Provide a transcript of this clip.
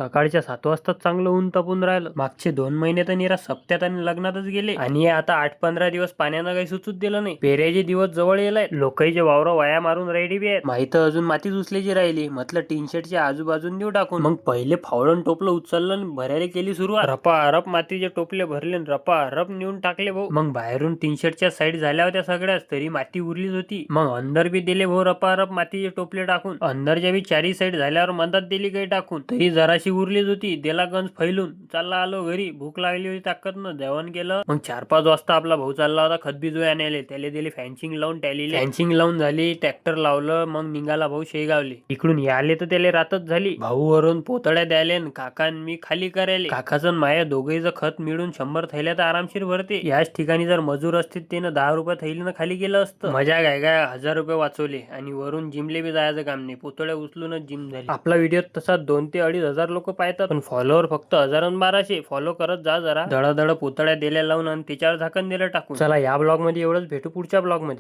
सकाळच्या 7 वाजता चांगलं ऊन तपून राहिलं. मागचे 2 महिने तर निरा सप्त्यात आणि लग्नातच गेले आणि आता 8-15 दिवस पाण्यानं काही सुचूच दिलं नाही. पेऱ्याचे दिवस जवळ येलाय. लोकांचे वावर वाया मारून रेडी बी आहेत. माहित अजून मातीच उचल्याची राहिली. म्हटलं टीन शेडच्या आजूबाजून देऊ टाकून. मग पहिले फावडून टोपलं उचललं आणि भरायला केली सुरुवात. रपा मातीचे टोपले भरले रपा नेऊन टाकले भाऊ. मग बाहेरून टीन शेडच्या साईड झाल्या होत्या सगळ्याच, तरी माती उरलीच होती. मग अंदर बी दिले भाऊ रपा मातीचे टोपले टाकून. अंदरच्या बी चारी साईड झाल्यावर मधात दिली काही टाकून, तरी जराशी उरलीच होती. दिला गंज फैलून चालला आलो घरी. भूक लागली होती ताकदनं. जेवण केलं. मग 4-5 वाजता आपला भाऊ चालला होता खत बिजू आणायला. त्याला दिली फॅन्सिंग लावून टॅलीले. फॅन्सिंग लावून झाली. ट्रॅक्टर लावलं. मग निघाला भाऊ शेगावले. इकडून याले तर त्याला रातच झाली. भाऊ वरून पोतळ्या द्यायले, काका मी खाली करायले. काकाचं माया दोघेच खत मिळून 100 थैल्या तर आरामशीर भरते. याच ठिकाणी जर मजूर असतील त्यानं 10 रुपये थैलीनं खाली केलं असतं. मजा काय 1000 रुपये वाचवले आणि वरून जिमले बी जायचं काम नाही. पोतळ्या उचलूनच जिम झाली. आपला व्हिडिओ तसा 2 ते 2,500 लोक पाहतात, पण फॉलोअर फक्त 1000-1200. फॉलो करत जा जरा. दड पोतळ्या दिल्या लावून आणि त्याच्यावर झाकण दिलं टाकून. चला या ब्लॉग मध्ये एवढंच. भेटू पुढच्या ब्लॉग मध्ये.